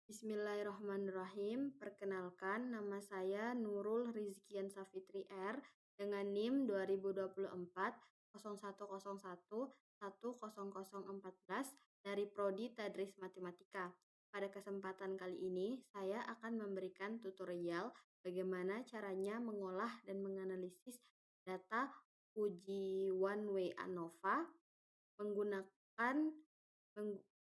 Bismillahirrahmanirrahim. Perkenalkan, nama saya Nurul Rizkian Safitri R dengan NIM 2024 0101 10014 dari Prodi Tadris Matematika. Pada kesempatan kali ini, saya akan memberikan tutorial bagaimana caranya mengolah dan menganalisis data uji one way ANOVA menggunakan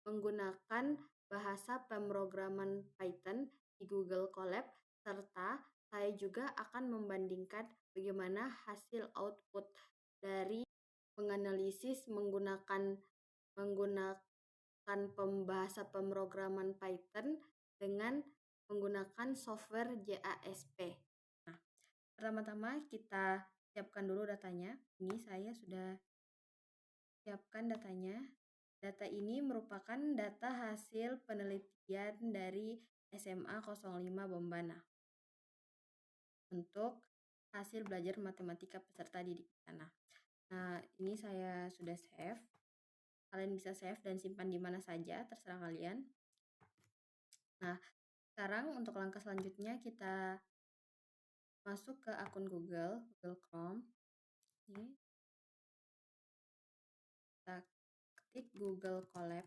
menggunakan bahasa pemrograman Python di Google Colab, serta saya juga akan membandingkan bagaimana hasil output dari menganalisis menggunakan bahasa pemrograman Python dengan menggunakan software JASP. Nah, pertama-tama kita siapkan dulu datanya. Ini saya sudah siapkan datanya. Data ini merupakan data hasil penelitian dari SMA 05 Bombana untuk hasil belajar matematika peserta didik di sana. Nah, ini saya sudah save. Kalian bisa save dan simpan di mana saja, terserah kalian. Nah, sekarang untuk langkah selanjutnya kita masuk ke akun Google Chrome. Ini kita ketik Google Colab.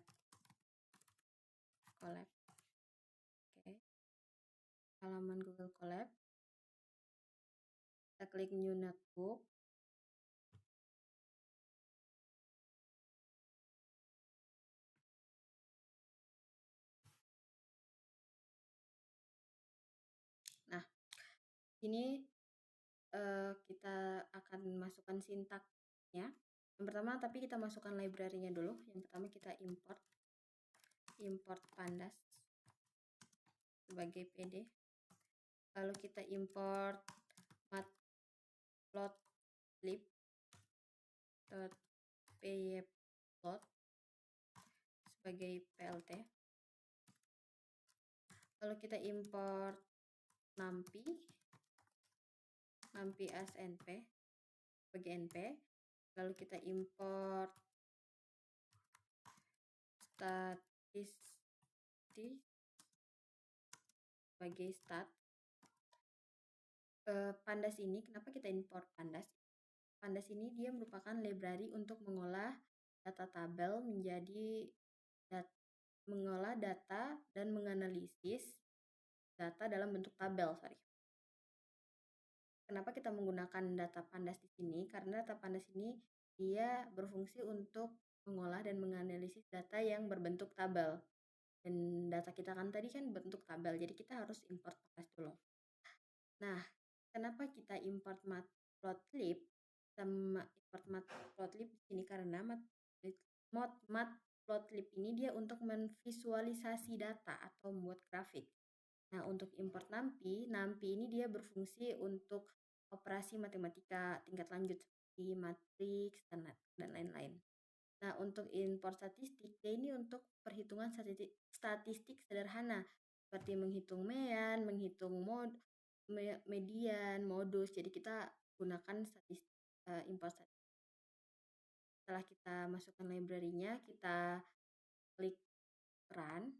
Oke. Halaman Google Colab. Kita klik New Notebook. Nah, ini kita akan masukkan sintaknya. Yang pertama, tapi kita masukkan library-nya dulu. Yang pertama kita import pandas sebagai PD. Lalu kita import matplotlib.pyplot sebagai PLT. Lalu kita import NumPy as NP sebagai NP. Lalu kita import statistik sebagai stat. Pandas ini, kenapa kita import pandas? Pandas ini dia merupakan library untuk mengolah data tabel menjadi mengolah data dan menganalisis data dalam bentuk tabel. Kenapa kita menggunakan data pandas di sini? Karena data pandas ini dia berfungsi untuk mengolah dan menganalisis data yang berbentuk tabel. Dan data kita kan tadi kan bentuk tabel, jadi kita harus import pandas dulu. Nah, kenapa kita import matplotlib? Kita import matplotlib di sini karena matplotlib ini dia untuk memvisualisasi data atau membuat grafik. Nah, untuk import NumPy ini dia berfungsi untuk operasi matematika tingkat lanjut seperti matriks dan lain-lain. Nah, untuk import statistik, dia ini untuk perhitungan statistik sederhana seperti menghitung mean, menghitung median, modus. Jadi kita gunakan import statistik. Setelah kita masukkan library-nya, kita klik run.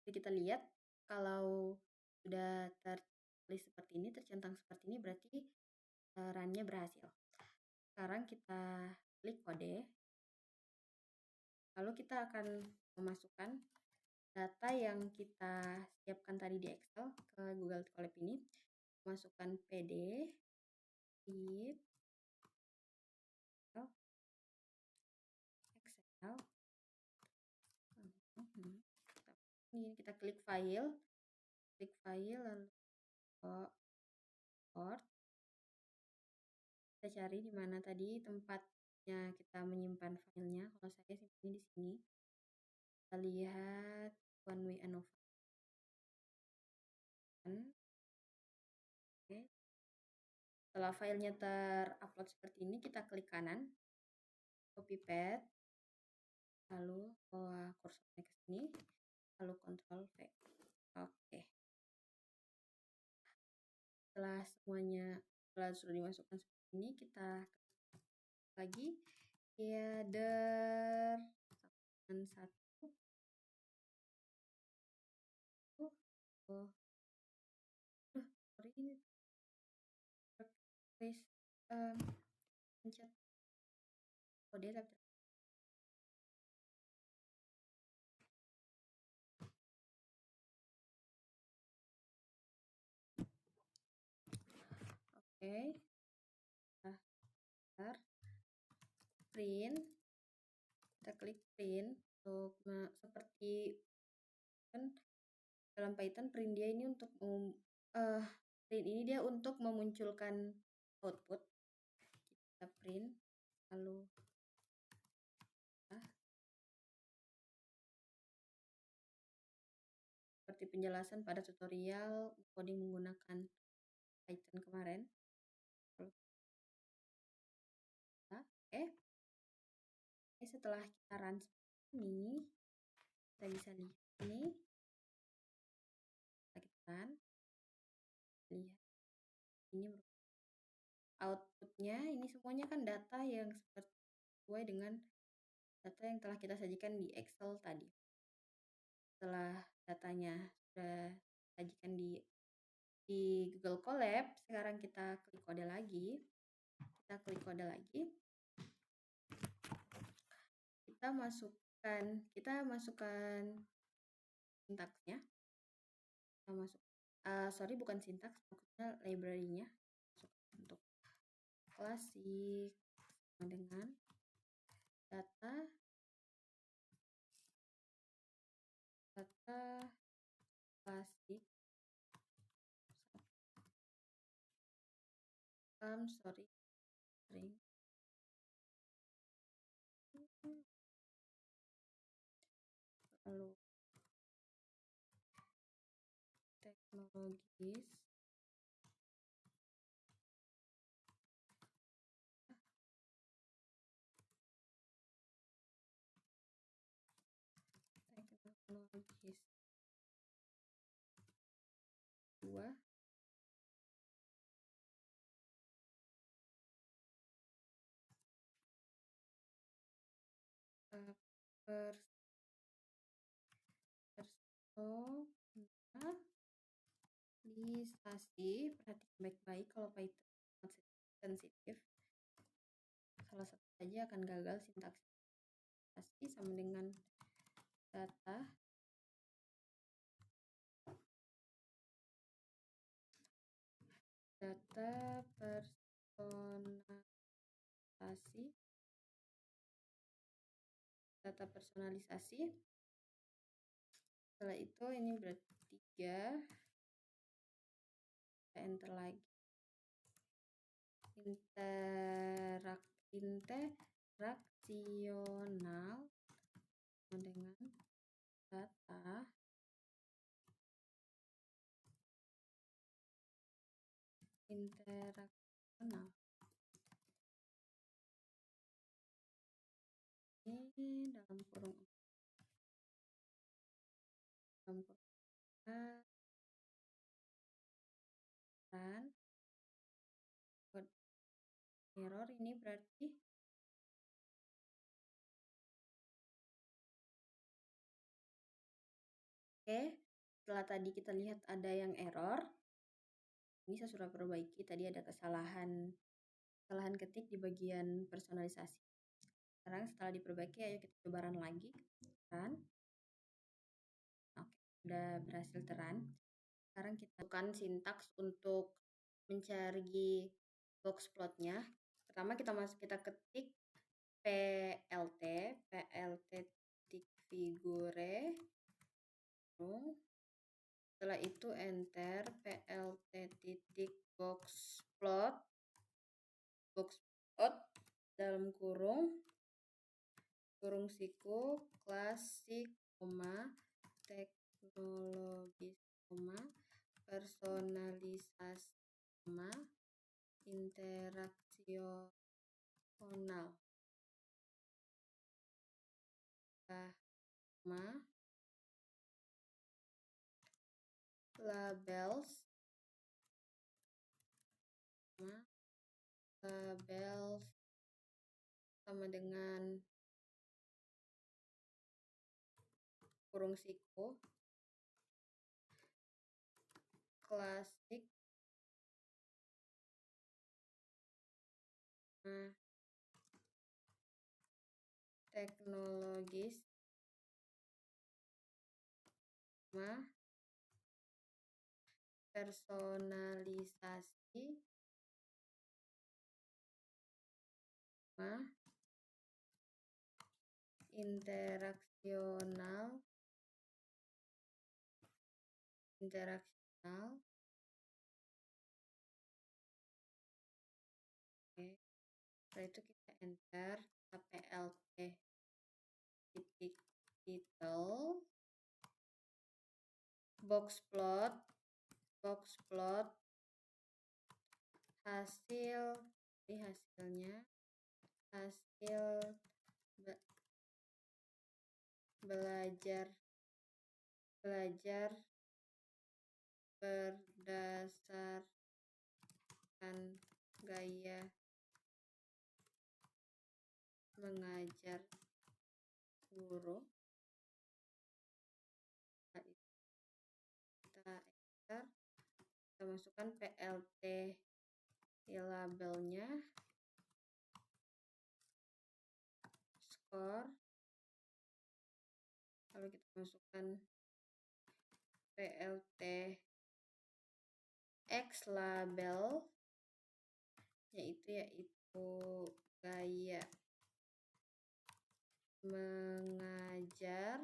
Jadi kita lihat kalau sudah tertulis seperti ini, tercentang seperti ini, berarti run-nya berhasil. Sekarang kita klik kode. Lalu kita akan memasukkan data yang kita siapkan tadi di Excel ke Google Colab ini. Masukkan PD, Excel, ini kita klik file, lalu import. Kita cari di mana tadi tempatnya kita menyimpan filenya. Kalau saya simpan di sini. Kita lihat one way ANOVA. Oke. Setelah filenya terupload seperti ini, kita klik kanan, copy paste, lalu bawa kursornya ke sini. lalu Ctrl V. Oke. Setelah sudah dimasukkan seperti ini, kita lagi header satu. Sorry ini pencet kode tapi oke. Print, kita klik print untuk seperti kan dalam Python print dia ini untuk print ini dia untuk memunculkan output. Kita print lalu seperti penjelasan pada tutorial coding menggunakan Python kemarin. Oke. Setelah kita run seperti ini, kita bisa lihat ini. Kita run, lihat ini outputnya. Ini semuanya kan data yang sesuai dengan data yang telah kita sajikan di Excel tadi. Setelah datanya sudah sajikan di Google Colab, sekarang kita klik kode lagi. Kita masukkan sintaksnya. Bukan sintaks, maksudnya library-nya. Untuk klasik sama dengan data klasik string lalu teknologis dua personalisasi. Perhatikan baik-baik kalau Python sensitif, salah satu saja akan gagal sintaks. Sama dengan data personalisasi. Setelah itu ini berarti 3. Kita enter lagi. Interaksional dengan data interaksional. Ini dalam kurung error ini berarti setelah tadi kita lihat ada yang error, ini saya sudah perbaiki. Tadi ada kesalahan ketik di bagian personalisasi. Sekarang setelah diperbaiki, ayo kita coba run lagi. Run. Oke, udah berhasil terun. Sekarang kita lakukan sintaks untuk mencari box plotnya. Pertama kita ketik plt titik figure. Setelah itu enter plt titik box plot dalam kurung siku klasik, teknologis, personalisasi, interaksional, labels sama dengan kurung siku klasik teknologis personalisasi interaksional Oke. Setelah itu kita enter plt titik title box plot hasilnya hasil belajar berdasarkan gaya mengajar guru. Kita enter, kita masukkan plt labelnya, skor, lalu kita masukkan plt x label yaitu gaya mengajar.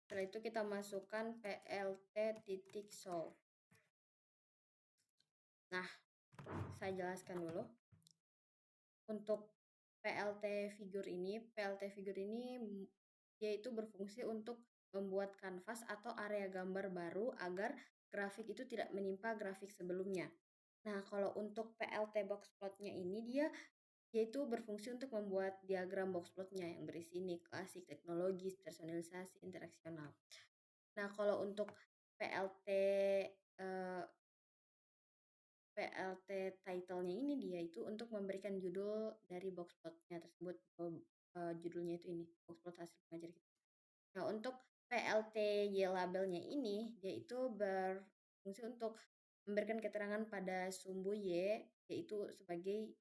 Setelah itu kita masukkan plt titik show. Nah, saya jelaskan dulu. Untuk plt figure ini yaitu berfungsi untuk membuat kanvas atau area gambar baru agar grafik itu tidak menimpa grafik sebelumnya. Nah, kalau untuk plt box plotnya ini yaitu berfungsi untuk membuat diagram box plotnya yang berisi ini klasik, teknologis, personalisasi, interaksional. Nah, kalau untuk plt title-nya ini dia itu untuk memberikan judul dari box plotnya tersebut. Judulnya itu ini, box plot hasil pengajar kita. Nah, untuk plt labelnya ini dia itu berfungsi untuk memberikan keterangan pada sumbu Y yaitu sebagai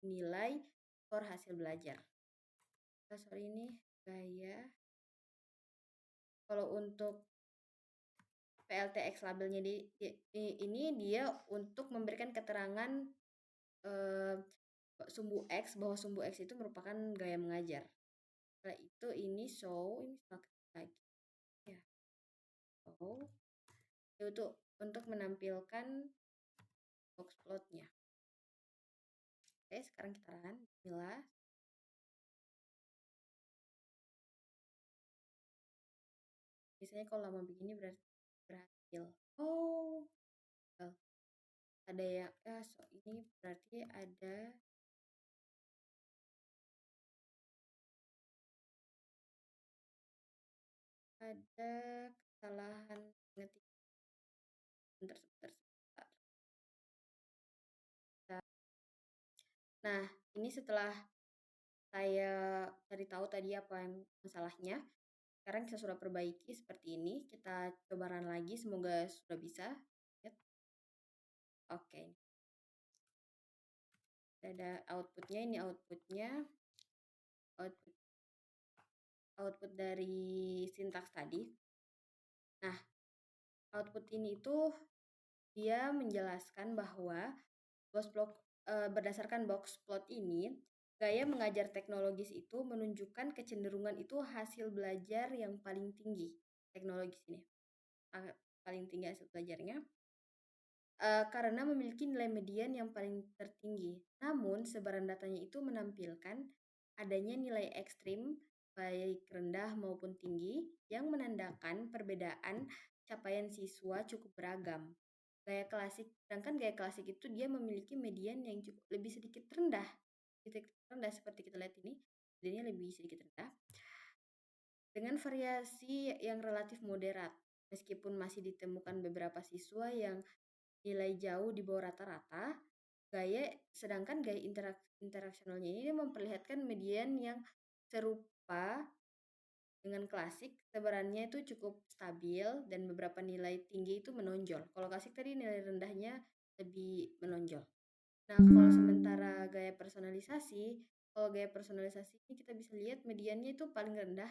nilai skor hasil belajar. Sorry ini gaya. Kalau untuk PLTX labelnya ini dia untuk memberikan keterangan sumbu X bahwa sumbu X itu merupakan gaya mengajar. Setelah itu ini show, ini lagi ya. Show itu untuk menampilkan box plotnya. Oke, sekarang kita run. Bismillah. Biasanya kalau lama begini berarti berhasil. Oh, ada yang ini berarti ada kesalahan ngetik. Sebentar. Nah, ini setelah saya cari tahu tadi apa yang masalahnya. Sekarang kita sudah perbaiki seperti ini. Kita coba run lagi, semoga sudah bisa. Oke. Ada outputnya, ini outputnya. Output dari sintaks tadi. Nah, output ini itu dia menjelaskan bahwa berdasarkan box plot ini, gaya mengajar teknologis itu menunjukkan kecenderungan itu hasil belajar yang paling tinggi. Teknologis ini paling tinggi hasil belajarnya karena memiliki nilai median yang paling tertinggi. Namun, sebaran datanya itu menampilkan adanya nilai ekstrim baik rendah maupun tinggi yang menandakan perbedaan capaian siswa cukup beragam. Sedangkan gaya klasik itu dia memiliki median yang cukup lebih sedikit rendah seperti kita lihat ini, mediannya lebih sedikit rendah. dengan variasi yang relatif moderat. Meskipun masih ditemukan beberapa siswa yang nilai jauh di bawah rata-rata, sedangkan gaya interaksionalnya ini memperlihatkan median yang serupa dengan klasik. Sebarannya itu cukup stabil dan beberapa nilai tinggi itu menonjol. Kalau klasik tadi nilai rendahnya lebih menonjol. Nah, kalau sementara kalau gaya personalisasi ini kita bisa lihat mediannya itu paling rendah,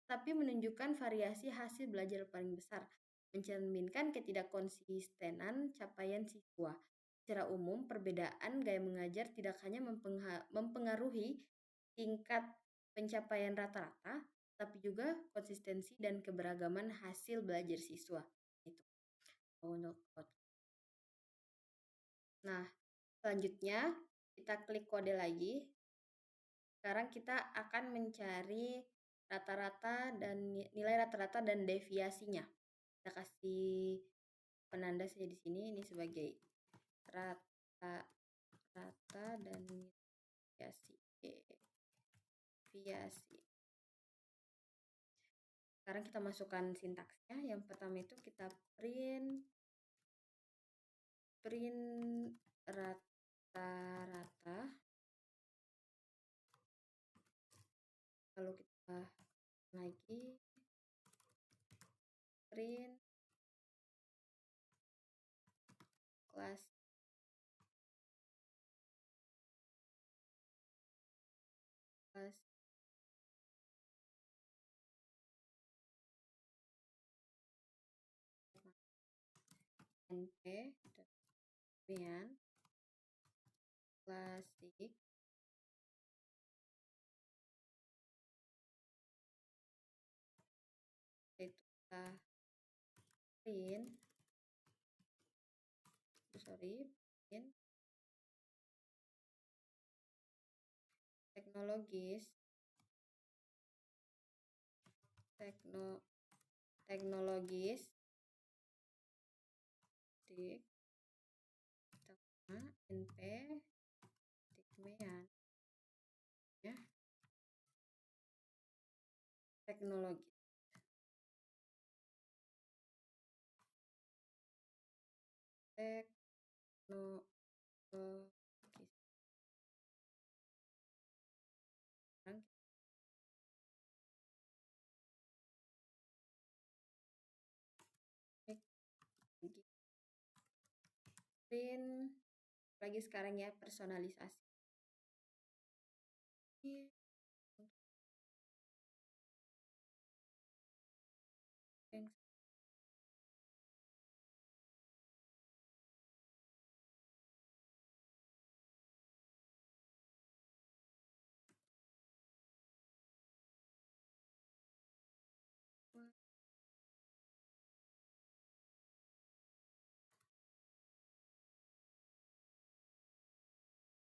tapi menunjukkan variasi hasil belajar paling besar, mencerminkan ketidakkonsistenan capaian siswa. Secara umum, perbedaan gaya mengajar tidak hanya mempengaruhi tingkat pencapaian rata-rata, tapi juga konsistensi dan keberagaman hasil belajar siswa. Itu untuk Nah, selanjutnya kita klik kode lagi. Sekarang kita akan mencari rata-rata dan nilai rata-rata dan deviasinya. Kita kasih penanda saja di sini, ini sebagai rata-rata dan deviasi. Sekarang kita masukkan sintaksnya. Yang pertama itu kita print rata-rata. Lalu kita lagi print kelas np kemudian klasik itu kita print teknologis di np tikmean ya teknologi print lagi sekarang ya personalisasi.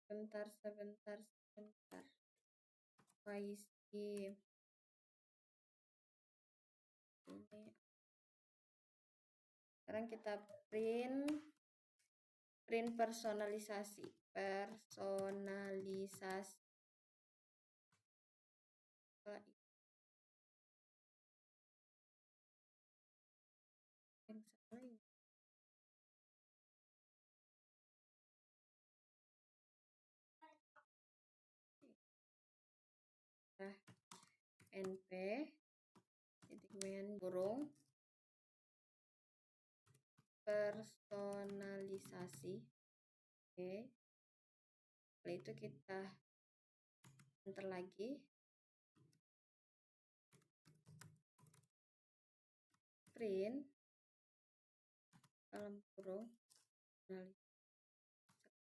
Sebentar. Ini sekarang kita print personalisasi np burung personalisasi. Oke. Setelah itu kita enter lagi. Print dalam kurung.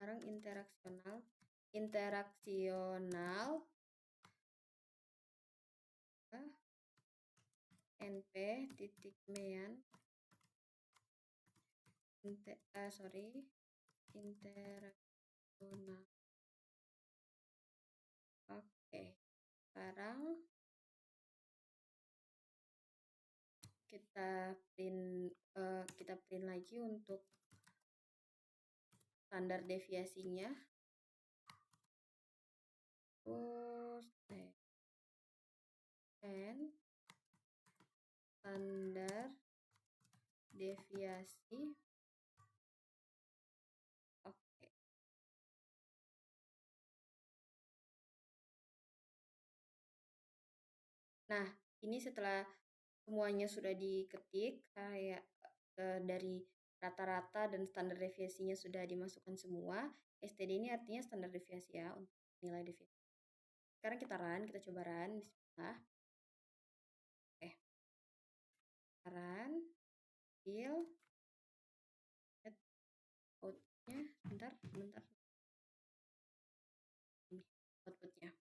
Sekarang interaksional np titik mean interaksional. Oke, sekarang kita print lagi untuk standar deviasinya. Terus standar deviasi. Oke. Nah, ini setelah semuanya sudah diketik, kayak dari rata-rata dan standar deviasinya sudah dimasukkan semua. STD ini artinya standar deviasi ya, untuk nilai deviasi. Sekarang kita coba run. Bismillah. Oke. Run, fill, outputnya, bentar. Ini outputnya.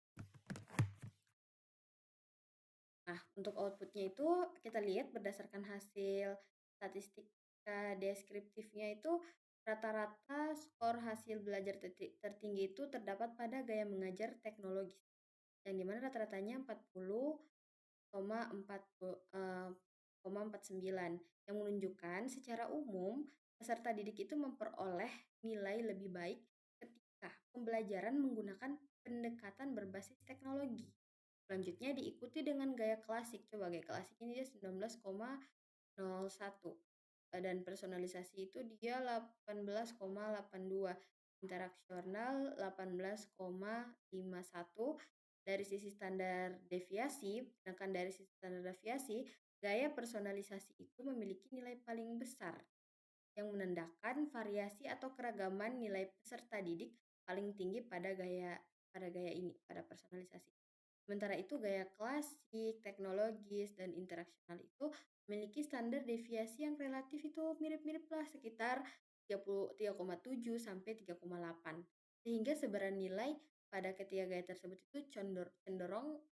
Nah, untuk outputnya itu kita lihat berdasarkan hasil statistika deskriptifnya itu rata-rata skor hasil belajar tertinggi itu terdapat pada gaya mengajar teknologis, yang dimana rata-ratanya 40,49, yang menunjukkan secara umum peserta didik itu memperoleh nilai lebih baik ketika pembelajaran menggunakan pendekatan berbasis teknologi. Selanjutnya diikuti dengan gaya klasik. Coba gaya klasik ini dia 19,01. Dan personalisasi itu dia 18,82. Interaksional 18,51. Dari sisi standar deviasi, sedangkan dari sisi standar deviasi, gaya personalisasi itu memiliki nilai paling besar, yang menandakan variasi atau keragaman nilai peserta didik paling tinggi pada gaya ini, pada personalisasi. Sementara itu gaya klasik, teknologis, dan interaksional itu memiliki standar deviasi yang relatif itu mirip-mirip lah, sekitar 3,7 sampai 3,8. Sehingga sebaran nilai pada ketiga gaya tersebut itu cenderung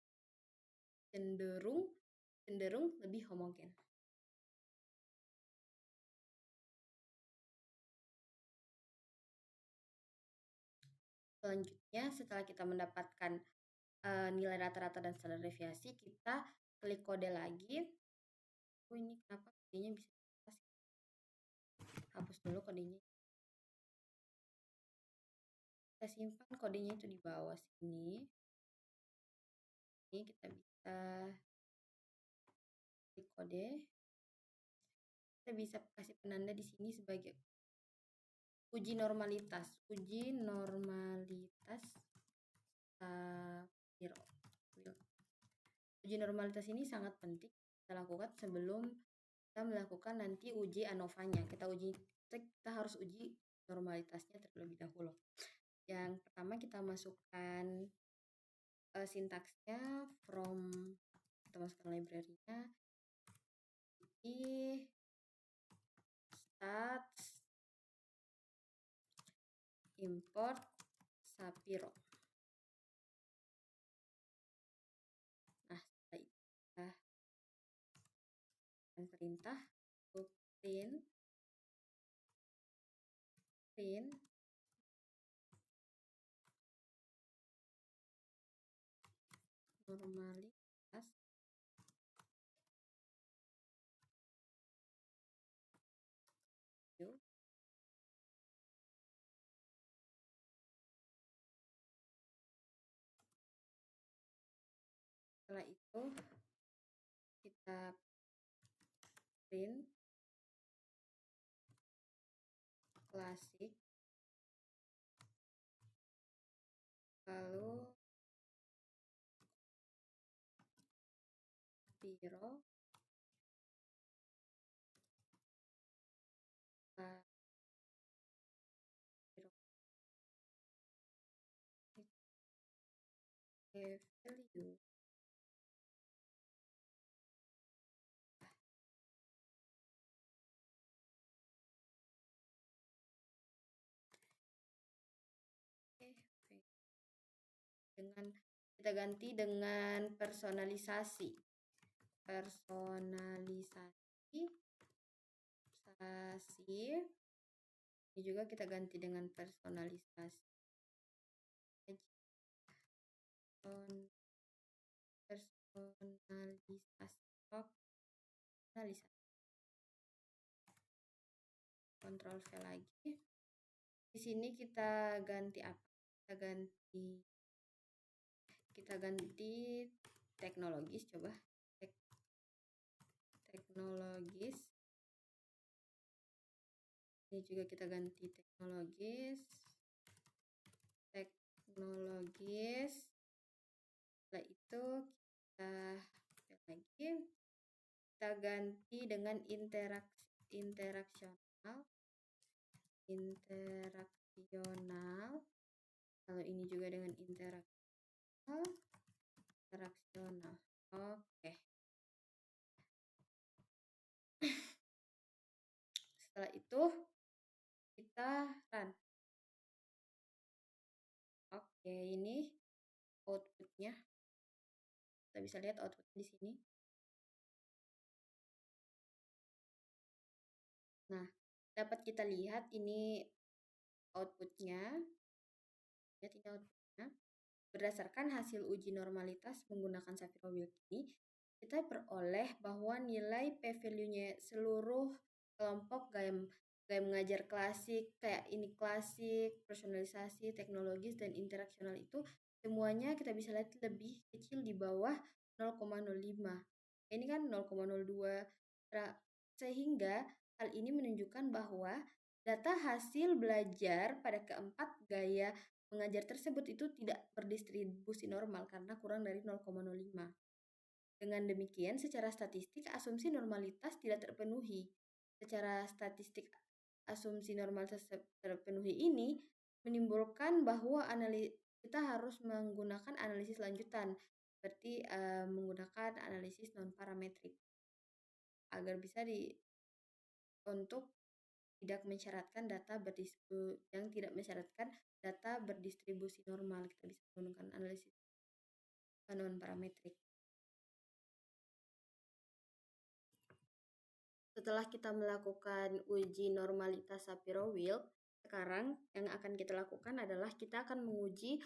lebih homogen. Selanjutnya, setelah kita mendapatkan nilai rata-rata dan standar deviasi, kita klik kode lagi. Ini kenapa kodenya bisa hapus dulu kodenya. Kita simpan kodenya itu di bawah sini. Ini kita bisa klik kode. Kita bisa kasih penanda di sini sebagai uji normalitas. Uji normalitas Uji normalitas ini sangat penting kita lakukan sebelum kita melakukan nanti uji ANOVA-nya. Kita harus uji normalitasnya terlebih dahulu. Yang pertama kita masukkan sintaksnya from, kita masukkan library-nya di stats import Sapiro. Nah, setelah itu kita akan perintah untuk print normalitas view. Setelah itu kita print klasik, lalu Sapiro value. Dengan kita ganti dengan personalisasi. Ini juga kita ganti dengan personalisasi. Ctrl V lagi. Di sini kita ganti apa? Kita ganti teknologis, coba teknologis. Ini juga kita ganti teknologis. Setelah itu kita ganti dengan interaksional. Kalau ini juga dengan interaksional. Oke. Setelah itu kita run. Oke, ini outputnya. Kita bisa lihat outputnya di sini. Nah, dapat kita lihat ini outputnya. Lihat ini outputnya. Berdasarkan hasil uji normalitas menggunakan Shapiro-Wilk ini, kita peroleh bahwa nilai p-value-nya seluruh kelompok gaya mengajar klasik, kayak ini klasik, personalisasi, teknologis, dan interaksional itu semuanya kita bisa lihat lebih kecil di bawah 0,05. Ini kan 0,02. Sehingga hal ini menunjukkan bahwa data hasil belajar pada keempat gaya mengajar tersebut itu tidak berdistribusi normal karena kurang dari 0,05. Dengan demikian, secara statistik, asumsi normalitas tidak terpenuhi. Secara statistik, asumsi normalitas terpenuhi ini menimbulkan bahwa kita harus menggunakan analisis lanjutan, seperti menggunakan analisis non-parametrik, agar bisa untuk tidak mensyaratkan data berdistribusi normal. Kita bisa menggunakan analisis non-parametrik. Setelah kita melakukan uji normalitas Shapiro-Wilk, sekarang yang akan kita lakukan adalah kita akan menguji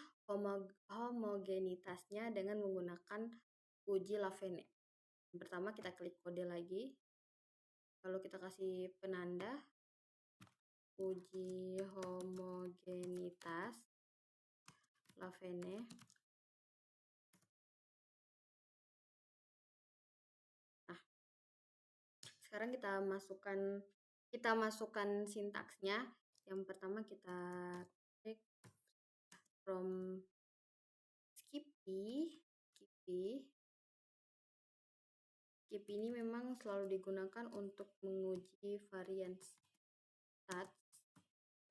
homogenitasnya dengan menggunakan uji Lavene. Yang pertama kita klik kode lagi, lalu kita kasih penanda uji homogenitas Lavene. Nah, sekarang kita masukkan sintaksnya. Yang pertama kita klik from Skippy. Skippy ini memang selalu digunakan untuk menguji variance. Stat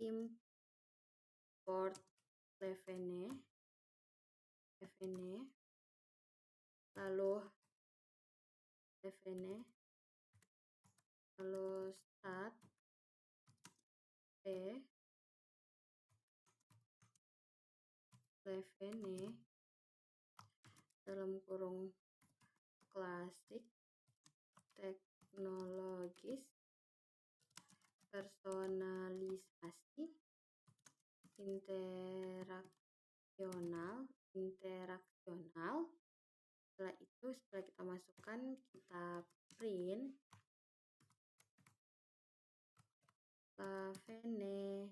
import Lavene, lalu stat Lavene dalam kurung klasik, teknologis, personalisasi, interaksional. Setelah itu, setelah kita masukkan, kita print Lavene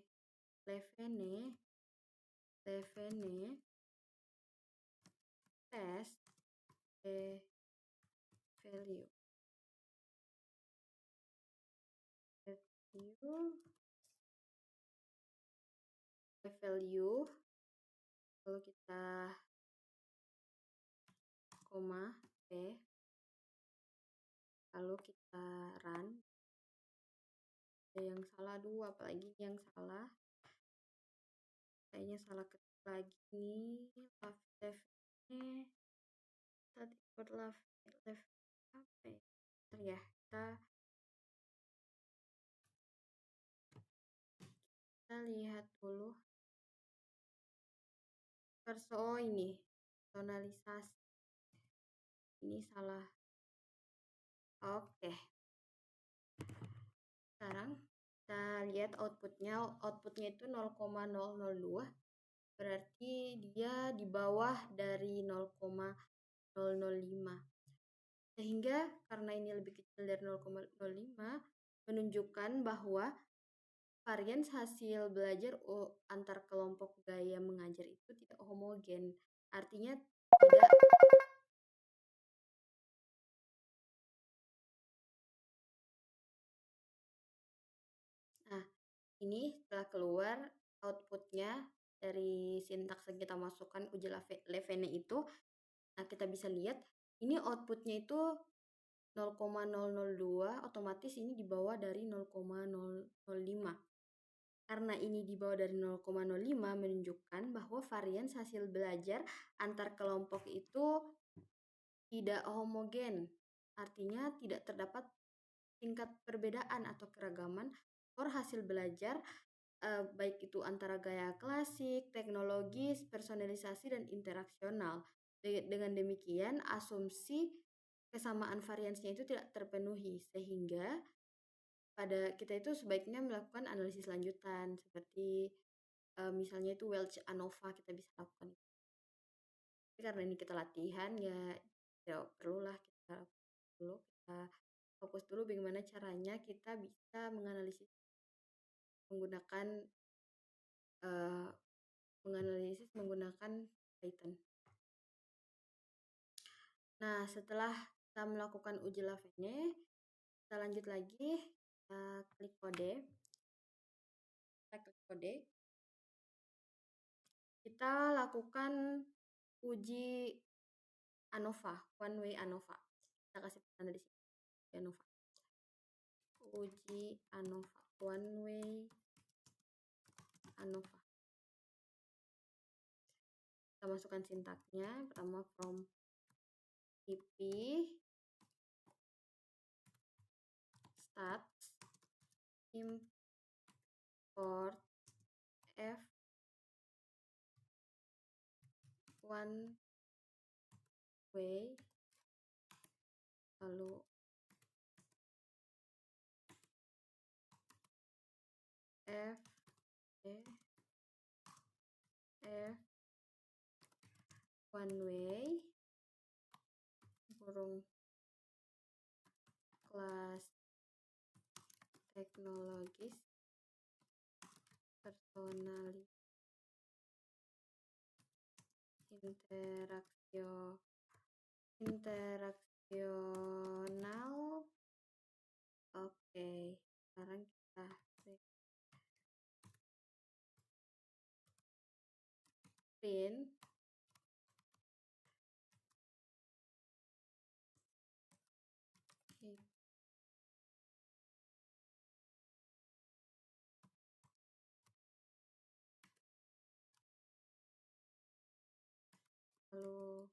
test value. Lalu kita koma p, lalu kita run. Ada yang salah dua, apalagi yang salah, kayaknya salah ketik lagi nih. Lavene tadi import Lavene apa ya? Kita lihat dulu. Ini personalisasi, ini salah. Oke, sekarang kita lihat outputnya itu 0,002, berarti dia di bawah dari 0,005. Sehingga karena ini lebih kecil dari 0,05, menunjukkan bahwa varians hasil belajar antar kelompok gaya mengajar itu tidak homogen. Artinya tidak ini setelah keluar outputnya dari sintaks yang kita masukkan uji Levene itu, nah kita bisa lihat ini outputnya itu 0,002, otomatis ini di bawah dari 0,005. Karena ini di bawah dari 0,05 menunjukkan bahwa varians hasil belajar antar kelompok itu tidak homogen. Artinya tidak terdapat tingkat perbedaan atau keragaman skor hasil belajar baik itu antara gaya klasik, teknologis, personalisasi, dan interaksional. Dengan demikian, asumsi kesamaan variansnya itu tidak terpenuhi, sehingga pada kita itu sebaiknya melakukan analisis lanjutan, seperti misalnya itu Welch ANOVA kita bisa lakukan. Tapi karena ini kita latihan, ya tidak perlulah kita fokus dulu bagaimana caranya kita bisa menganalisis menggunakan Python. Nah, setelah kita melakukan uji Lavene, kita lanjut lagi, kita klik kode. Kita lakukan uji ANOVA, one way ANOVA. Kita kasih tanda di sini, ANOVA. Uji ANOVA, one way ANOVA. Kita masukkan sintaknya, pertama from ip stat import f one way, lalu f one way kurung kelas teknologis personal interaksional. Oke, sekarang kita print lalu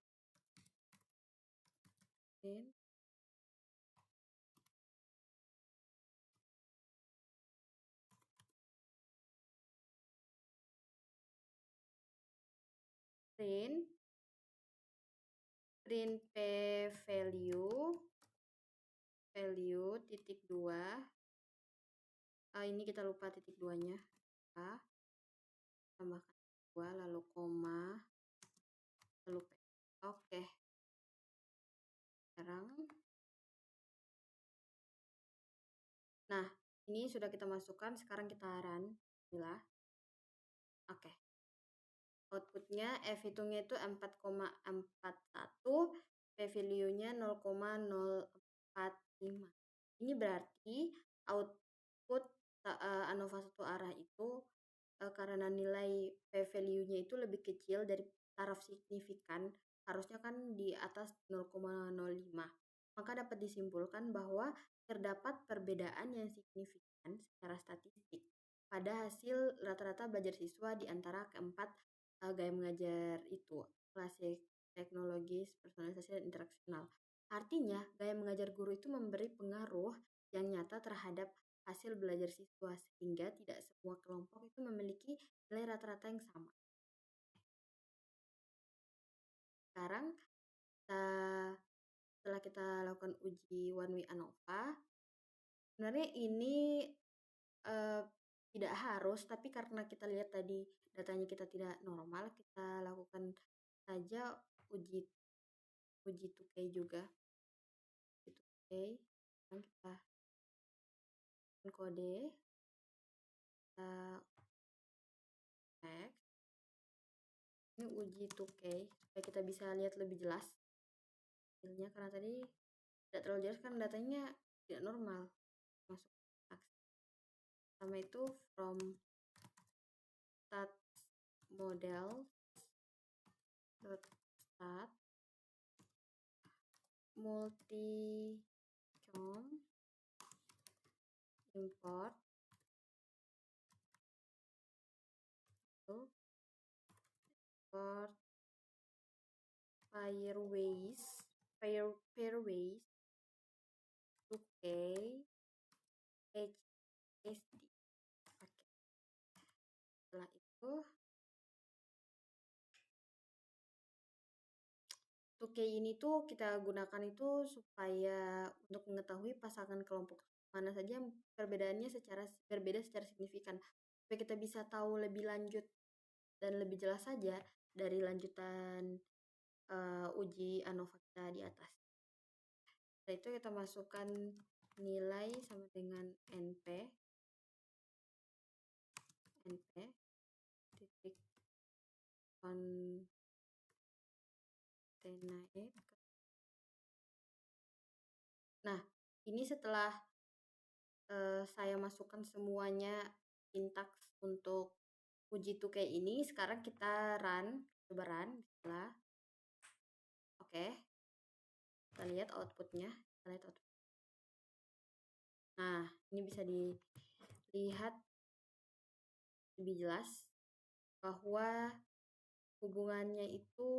print p value titik 2. Ini kita lupa titik 2-nya. Tambahkan 2 lalu koma lalu p. Oke. Sekarang nah, ini sudah kita masukkan, sekarang kita run. Inilah. Oke. Outputnya F hitungnya itu 4,41, P value-nya 0,045. Ini berarti output ANOVA satu arah itu karena nilai P value-nya itu lebih kecil dari taraf signifikan, harusnya kan di atas 0,05. Maka dapat disimpulkan bahwa terdapat perbedaan yang signifikan secara statistik pada hasil rata-rata belajar siswa di antara keempat gaya mengajar itu, klasik, teknologis, personalisasi, dan interaksional. Artinya, gaya mengajar guru itu memberi pengaruh yang nyata terhadap hasil belajar siswa, sehingga tidak semua kelompok itu memiliki nilai rata-rata yang sama. Sekarang, setelah kita lakukan uji one way ANOVA, sebenarnya ini tidak harus, tapi karena kita lihat tadi datanya kita tidak normal, kita lakukan saja uji 2K juga. 2K, sekarang kita kode, kita next. Ini uji 2K supaya kita bisa lihat lebih jelas hasilnya, karena tadi tidak terlalu jelas kan datanya tidak normal masuk. Pertama itu from stat model dot stat multi com import itu import pairways 2k HSD. Oke. Setelah itu 2K ini tuh kita gunakan itu supaya untuk mengetahui pasangan kelompok mana saja yang perbedaannya berbeda secara signifikan. Supaya kita bisa tahu lebih lanjut dan lebih jelas saja dari lanjutan uji ANOVA kita di atas. Setelah itu kita masukkan nilai sama dengan NP titik concatenate. Nah, ini setelah saya masukkan semuanya sintaks untuk uji 2K ini, sekarang kita coba run. Bismillah. Oke, kita lihat outputnya. Nah, ini bisa dilihat lebih jelas bahwa hubungannya itu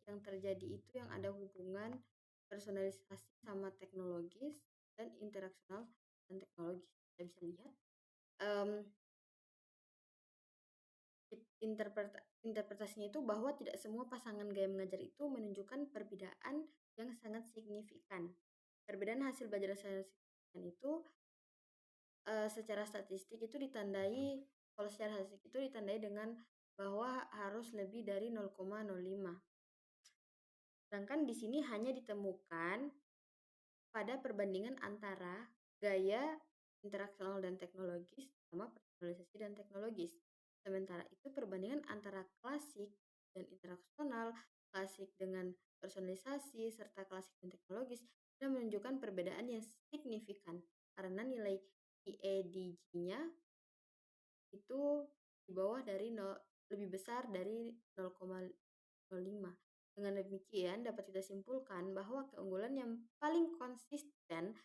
yang terjadi itu yang ada hubungan personalisasi sama teknologis dan interaksional dan teknologis. Kita bisa lihat interpretasinya itu bahwa tidak semua pasangan gaya mengajar itu menunjukkan perbedaan yang sangat signifikan. Perbedaan hasil belajar secara signifikan itu secara statistik itu ditandai, kalau secara statistik itu ditandai dengan bahwa harus lebih dari 0,05. Sedangkan di sini hanya ditemukan pada perbandingan antara gaya interaksional dan teknologis sama personalisasi dan teknologis. Sementara itu perbandingan antara klasik dan interaksional, klasik dengan personalisasi, serta klasik dan teknologis sudah menunjukkan perbedaan yang signifikan karena nilai EADG-nya itu di bawah dari lebih besar dari 0,05. Dengan demikian dapat kita simpulkan bahwa keunggulan yang paling konsisten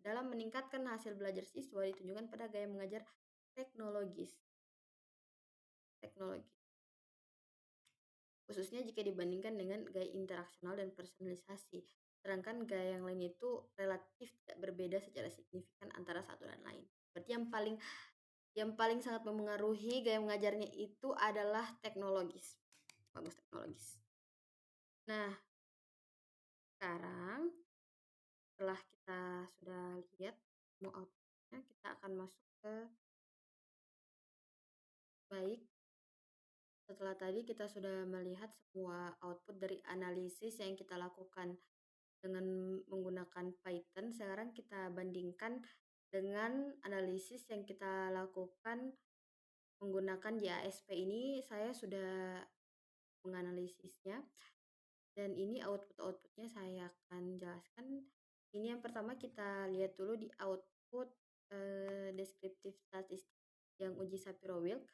dalam meningkatkan hasil belajar siswa ditunjukkan pada gaya mengajar teknologi. Khususnya jika dibandingkan dengan gaya interaksional dan personalisasi. Sedangkan gaya yang lain itu relatif tidak berbeda secara signifikan antara satu dan lain. Berarti yang paling sangat mempengaruhi gaya mengajarnya itu adalah teknologis. Bagus teknologis. Nah, sekarang setelah kita sudah lihat semua outputnya, kita akan masuk ke baik. Setelah tadi kita sudah melihat semua output dari analisis yang kita lakukan dengan menggunakan Python, sekarang kita bandingkan dengan analisis yang kita lakukan menggunakan JASP. Ini saya sudah menganalisisnya dan ini outputnya saya akan jelaskan. Ini yang pertama kita lihat dulu di output descriptive statistik yang uji Shapiro-Wilk.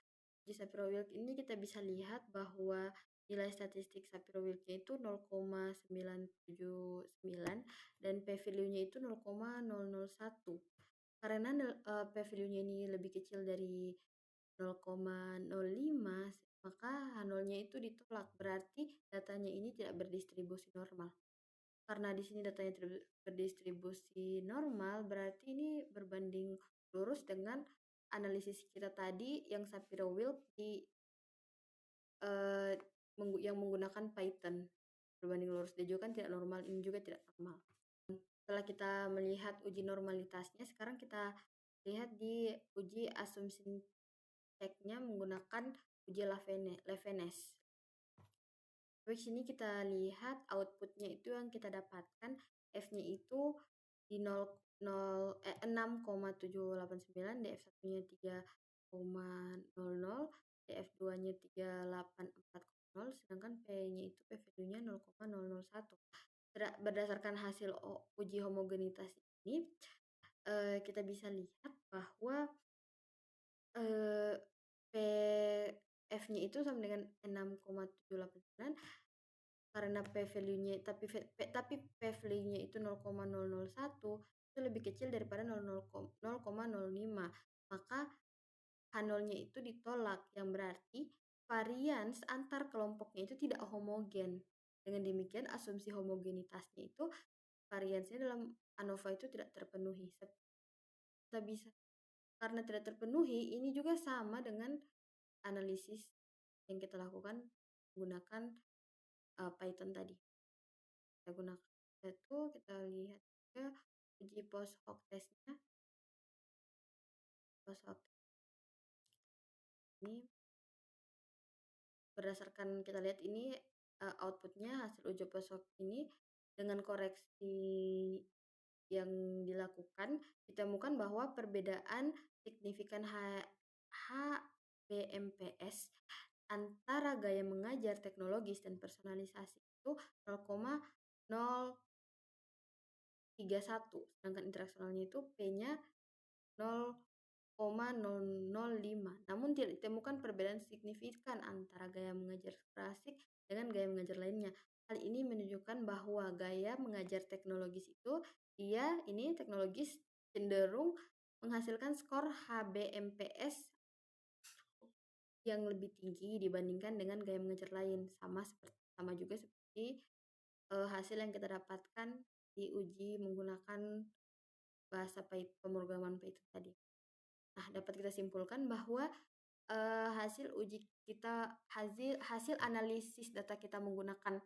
Uji Shapiro-Wilk ini kita bisa lihat bahwa nilai statistik Shapiro-Wilknya itu 0,979 dan p-value-nya itu 0,001. Karena p-value-nya ini lebih kecil dari 0,05, maka H0-nya itu ditolak. Berarti datanya ini tidak berdistribusi normal. Karena di sini datanya tidak berdistribusi normal, berarti ini berbanding lurus dengan analisis kita tadi yang Shapiro-Wilk yang menggunakan Python. Berbanding lurus, dia juga kan tidak normal, ini juga tidak normal. Setelah kita melihat uji normalitasnya, sekarang kita lihat di uji asumsi ceknya menggunakan uji Levenes. Di sini kita lihat outputnya itu yang kita dapatkan, F-nya itu di 6,789, DF1-nya 3,00, DF2-nya 3,840, sedangkan P-nya itu P-value-nya 0,001. Berdasarkan hasil uji homogenitas ini, kita bisa lihat bahwa Eee, PF-nya itu sama dengan 6,789 karena P value-nya P value-nya itu 0,001 itu lebih kecil daripada 0,05 maka H0-nya itu ditolak yang berarti varians antar kelompoknya itu tidak homogen. Dengan demikian asumsi homogenitasnya itu variansnya dalam ANOVA itu tidak terpenuhi. Bisa karena tidak terpenuhi ini juga sama dengan analisis yang kita lakukan menggunakan Python tadi. Kita gunakan itu kita lihat juga uji post hoc testnya. Post hoc ini berdasarkan kita lihat ini outputnya hasil uji post hoc ini dengan koreksi yang dilakukan ditemukan bahwa perbedaan signifikan HBMPS antara gaya mengajar teknologis dan personalisasi itu 0,031 sedangkan interaksionalnya itu P-nya 0,005. Namun tidak ditemukan perbedaan signifikan antara gaya mengajar klasik dengan gaya mengajar lainnya. Hal ini menunjukkan bahwa gaya mengajar teknologis itu ini teknologis cenderung menghasilkan skor HBMPS yang lebih tinggi dibandingkan dengan gaya mengajar lain. Sama juga seperti hasil yang kita dapatkan di uji menggunakan bahasa pemrograman Python tadi. Nah, dapat kita simpulkan bahwa hasil analisis data kita menggunakan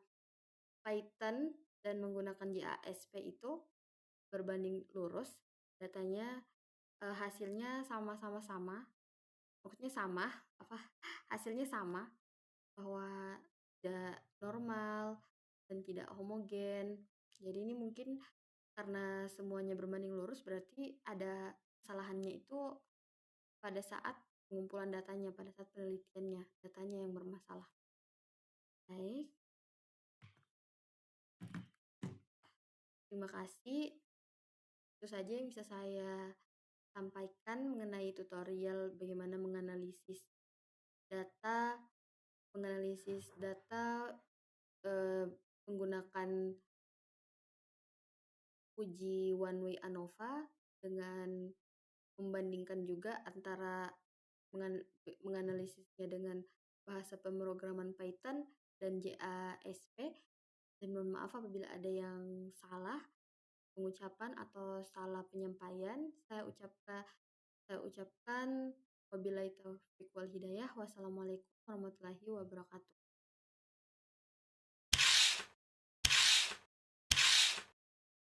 Python dan menggunakan JASP itu berbanding lurus. Datanya hasilnya sama-sama sama. Maksudnya sama, hasilnya sama bahwa tidak normal dan tidak homogen. Jadi ini mungkin karena semuanya berbanding lurus berarti ada kesalahannya itu pada saat pengumpulan datanya, pada saat penelitiannya, datanya yang bermasalah. Baik. Terima kasih. Itu saja yang bisa saya sampaikan mengenai tutorial bagaimana menganalisis data menggunakan uji one way ANOVA dengan membandingkan juga antara menganalisisnya dengan bahasa pemrograman Python dan JASP. Dan mohon maaf apabila ada yang salah pengucapan atau salah penyampaian. Saya ucapkan wabillahi taufiq wal hidayah. Wassalamualaikum warahmatullahi wabarakatuh.